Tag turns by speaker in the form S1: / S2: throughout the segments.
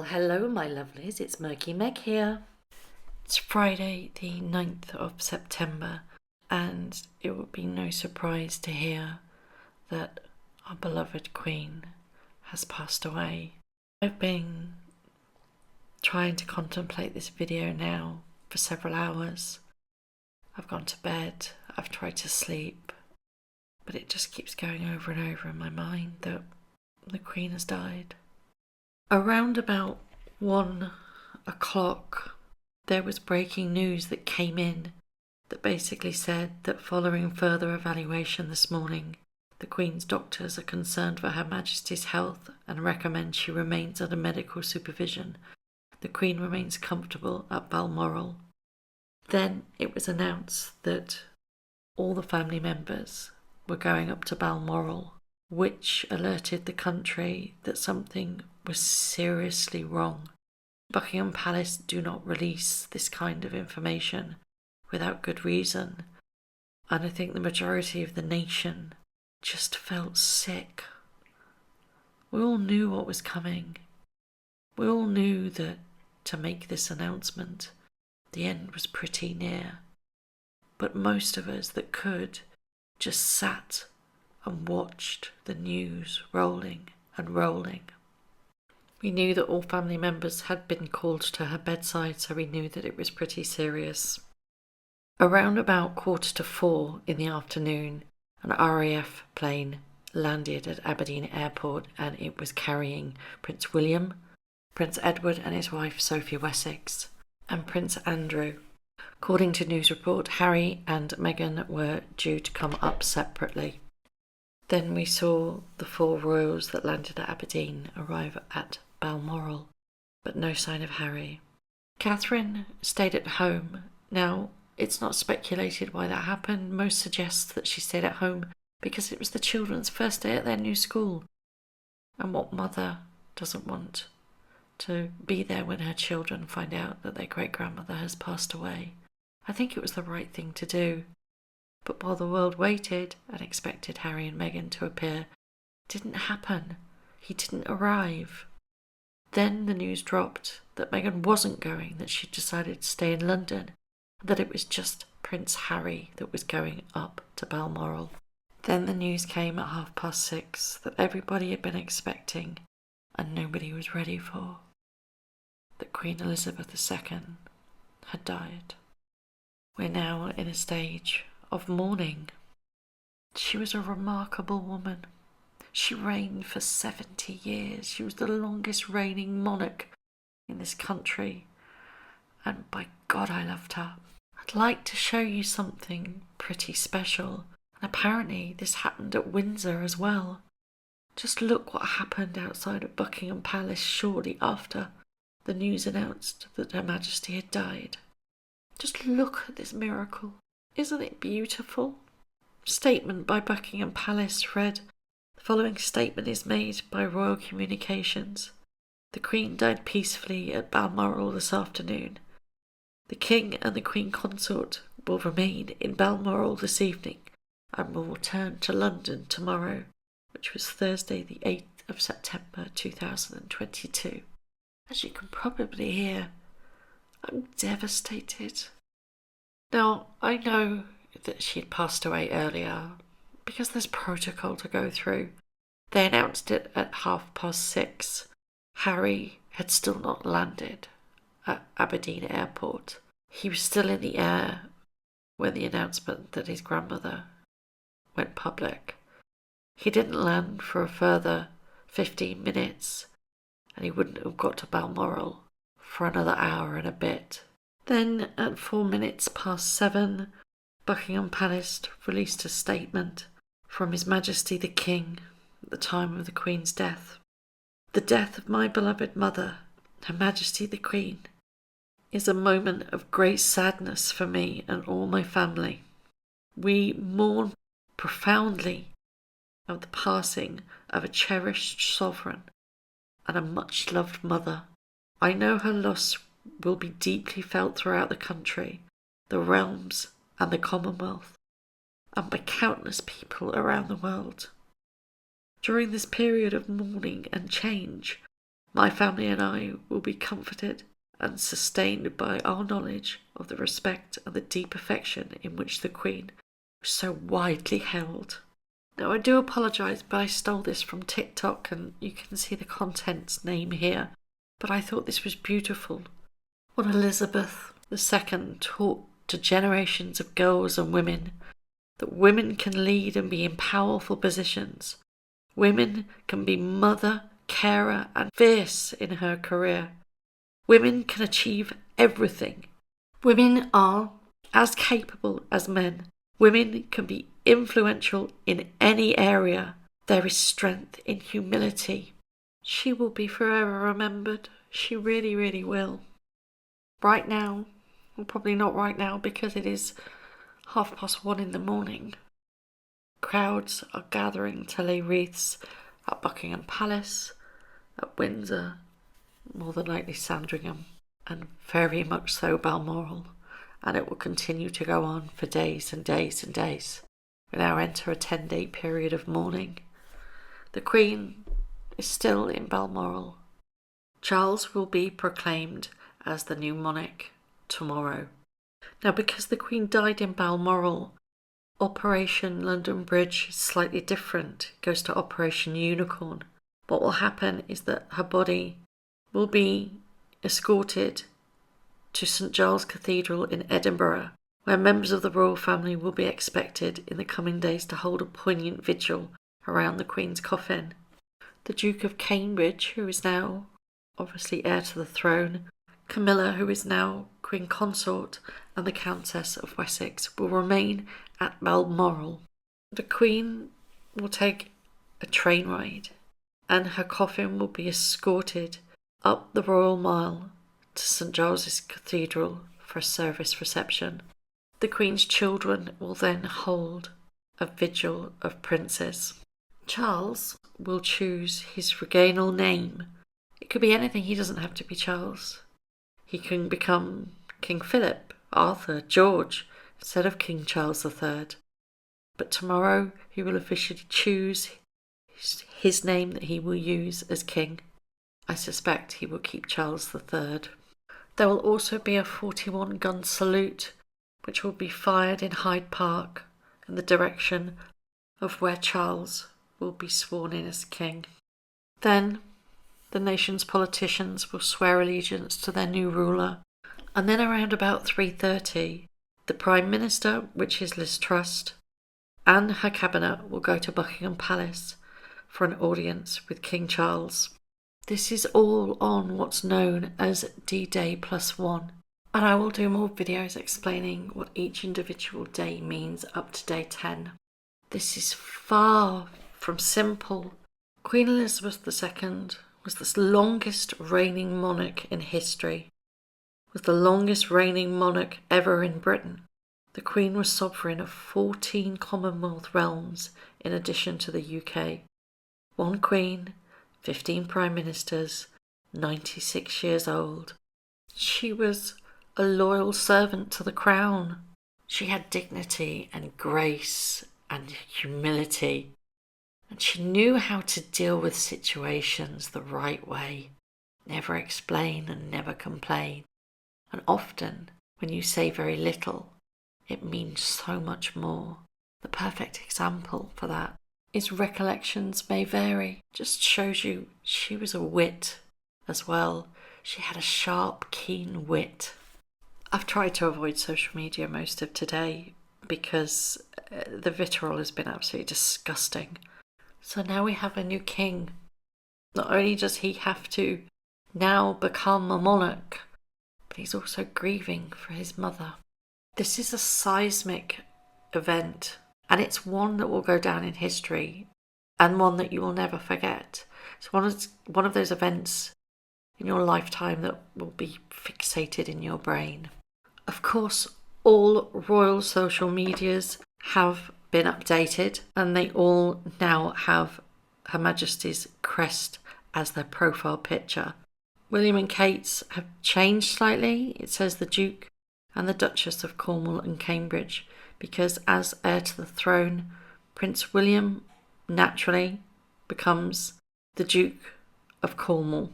S1: Well, hello, my lovelies. It's Murky Meg here. It's Friday, the 9th of September, and it would be no surprise to hear that our beloved Queen has passed away. I've been trying to contemplate this video now for several hours. I've gone to bed, I've tried to sleep, but it just keeps going over and over in my mind that the Queen has died. Around about 1 o'clock, there was breaking news that came in that basically said that following further evaluation this morning, the Queen's doctors are concerned for Her Majesty's health and recommend she remains under medical supervision. The Queen remains comfortable at Balmoral. Then it was announced that all the family members were going up to Balmoral, which alerted the country that something was seriously wrong. Buckingham Palace do not release this kind of information without good reason, and I think the majority of the nation just felt sick. We all knew what was coming. We all knew that to make this announcement, the end was pretty near. But most of us that could just sat and watched the news rolling and rolling. We knew that all family members had been called to her bedside, so we knew that it was pretty serious. Around about 3:45 in the afternoon, an RAF plane landed at Aberdeen Airport, and it was carrying Prince William, Prince Edward and his wife Sophie Wessex, and Prince Andrew. According to news report, Harry and Meghan were due to come up separately. Then we saw the 4 royals that landed at Aberdeen arrive at Balmoral, but no sign of Harry. Catherine stayed at home. Now, it's not speculated why that happened. Most suggest that she stayed at home because it was the children's first day at their new school. And what mother doesn't want to be there when her children find out that their great-grandmother has passed away? I think it was the right thing to do. But while the world waited and expected Harry and Meghan to appear, it didn't happen. He didn't arrive. Then the news dropped that Meghan wasn't going, that she'd decided to stay in London, and that it was just Prince Harry that was going up to Balmoral. Then the news came at 6:30 that everybody had been expecting and nobody was ready for. That Queen Elizabeth II had died. We're now in a stage of mourning. She was a remarkable woman. She reigned for 70 years. She was the longest reigning monarch in this country. And by God, I loved her. I'd like to show you something pretty special. And apparently this happened at Windsor as well. Just look what happened outside of Buckingham Palace shortly after the news announced that Her Majesty had died. Just look at this miracle. Isn't it beautiful? Statement by Buckingham Palace read, "The following statement is made by Royal Communications. The Queen died peacefully at Balmoral this afternoon. The King and the Queen Consort will remain in Balmoral this evening and will return to London tomorrow," which was Thursday the 8th of September 2022. As you can probably hear, I'm devastated. Now, I know that she had passed away earlier because there's protocol to go through. They announced it at 6:30. Harry had still not landed at Aberdeen Airport. He was still in the air when the announcement that his grandmother went public. He didn't land for a further 15 minutes, and he wouldn't have got to Balmoral for another hour and a bit. Then at 7:04, Buckingham Palace released a statement from His Majesty the King at the time of the Queen's death. "The death of my beloved mother, Her Majesty the Queen, is a moment of great sadness for me and all my family. We mourn profoundly of the passing of a cherished sovereign and a much-loved mother. I know her loss will be deeply felt throughout the country, the realms and the Commonwealth, and by countless people around the world. During this period of mourning and change, My family and I will be comforted and sustained by our knowledge of the respect and the deep affection in which the Queen was so widely held. Now, I do apologise, but I stole this from TikTok and you can see the content's name here. But I thought this was beautiful. What Elizabeth II taught to generations of girls and women, that women can lead and be in powerful positions. Women can be mother, carer, and fierce in her career. Women can achieve everything. Women are as capable as men. Women can be influential in any area. There is strength in humility. She will be forever remembered. She really, really will. Right now, well, probably not right now because it is 1:30 in the morning. Crowds are gathering to lay wreaths at Buckingham Palace, at Windsor, more than likely Sandringham, and very much so Balmoral, and it will continue to go on for days and days and days. We now enter a 10-day period of mourning. The Queen is still in Balmoral. Charles will be proclaimed as the new monarch tomorrow. Now, because the Queen died in Balmoral, Operation London Bridge is slightly different. It goes to Operation Unicorn. What will happen is that her body will be escorted to St Giles Cathedral in Edinburgh, where members of the royal family will be expected in the coming days to hold a poignant vigil around the Queen's coffin. The Duke of Cambridge, who is now obviously heir to the throne, Camilla, who is now Queen Consort, and the Countess of Wessex will remain at Balmoral. The Queen will take a train ride, and her coffin will be escorted up the Royal Mile to St Giles's Cathedral for a service reception. The Queen's children will then hold a vigil of princes. Charles will choose his regnal name. It could be anything, he doesn't have to be Charles. He can become King Philip, Arthur, George, instead of King Charles III. But tomorrow he will officially choose his name that he will use as king. I suspect he will keep Charles III. There will also be a 41-gun salute, which will be fired in Hyde Park in the direction of where Charles will be sworn in as king. Then the nation's politicians will swear allegiance to their new ruler, and then around about 3:30, the Prime Minister, which is Liz Truss, and her cabinet will go to Buckingham Palace for an audience with King Charles. This is all on what's known as D-Day +1, and I will do more videos explaining what each individual day means up to day 10. This is far from simple. Queen Elizabeth II was the longest reigning monarch in history, was the longest reigning monarch ever in Britain. The Queen was sovereign of 14 Commonwealth realms in addition to the UK. 1 Queen, 15 Prime Ministers, 96 years old. She was a loyal servant to the Crown. She had dignity and grace and humility, and she knew how to deal with situations the right way. Never explain and never complain. And often, when you say very little, it means so much more. The perfect example for that is recollections may vary. Just shows you she was a wit as well. She had a sharp, keen wit. I've tried to avoid social media most of today because the vitriol has been absolutely disgusting. So now we have a new king. Not only does he have to now become a monarch, but he's also grieving for his mother. This is a seismic event, and it's one that will go down in history and one that you will never forget. It's one of those events in your lifetime that will be fixated in your brain. Of course, all royal social medias have been updated, and they all now have Her Majesty's crest as their profile picture. William and Kate's have changed slightly. It says the Duke and the Duchess of Cornwall and Cambridge, because as heir to the throne, Prince William naturally becomes the Duke of Cornwall.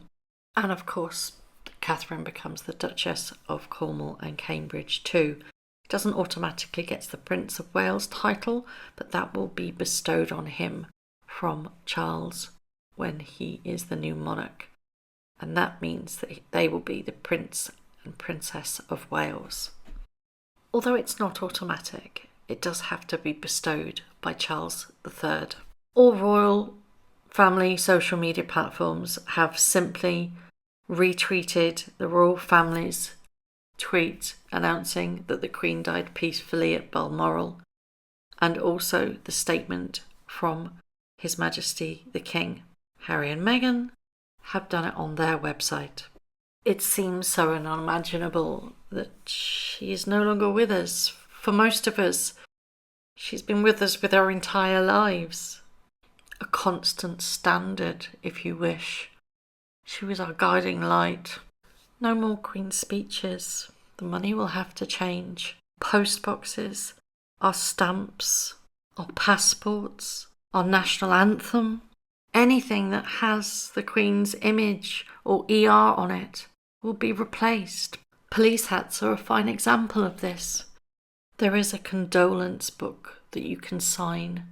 S1: And of course, Catherine becomes the Duchess of Cornwall and Cambridge too. Doesn't automatically get the Prince of Wales title, but that will be bestowed on him from Charles when he is the new monarch. And that means that they will be the Prince and Princess of Wales. Although it's not automatic, it does have to be bestowed by Charles III. All royal family social media platforms have simply retweeted the royal family's tweet announcing that the Queen died peacefully at Balmoral, and also the statement from His Majesty the King. Harry and Meghan have done it on their website. It seems so unimaginable that she is no longer with us. For most of us, she's been with us with our entire lives. A constant standard, if you wish. She was our guiding light. No more Queen speeches. The money will have to change. Post boxes, our stamps, our passports, our national anthem. Anything that has the Queen's image or ER on it will be replaced. Police hats are a fine example of this. There is a condolence book that you can sign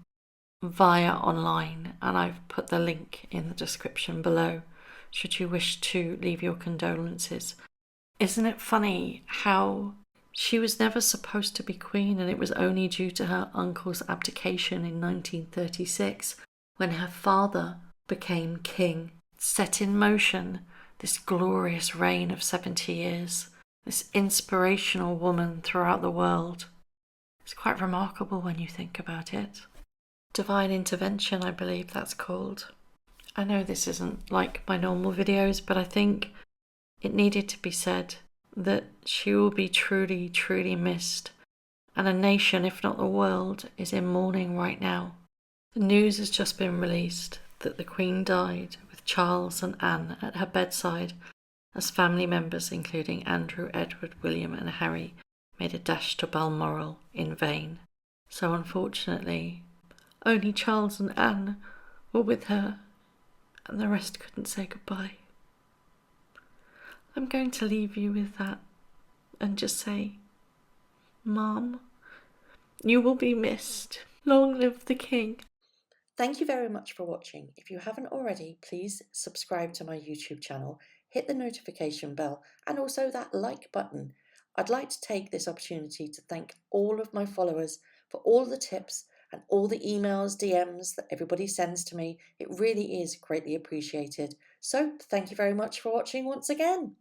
S1: via online, and I've put the link in the description below should you wish to leave your condolences. Isn't it funny how she was never supposed to be queen, and it was only due to her uncle's abdication in 1936 when her father became king, set in motion this glorious reign of 70 years, this inspirational woman throughout the world. It's quite remarkable when you think about it. Divine intervention, I believe that's called. I know this isn't like my normal videos, but I think it needed to be said that she will be truly, truly missed, and a nation, if not the world, is in mourning right now. The news has just been released that the Queen died with Charles and Anne at her bedside, as family members including Andrew, Edward, William and Harry made a dash to Balmoral in vain. So unfortunately, only Charles and Anne were with her, and the rest couldn't say goodbye. I'm going to leave you with that and just say, Mom, you will be missed. Long live the King. Thank you very much for watching. If you haven't already, please subscribe to my YouTube channel, hit the notification bell and also that like button. I'd like to take this opportunity to thank all of my followers for all the tips and all the emails, DMs that everybody sends to me. It really is greatly appreciated. So thank you very much for watching once again.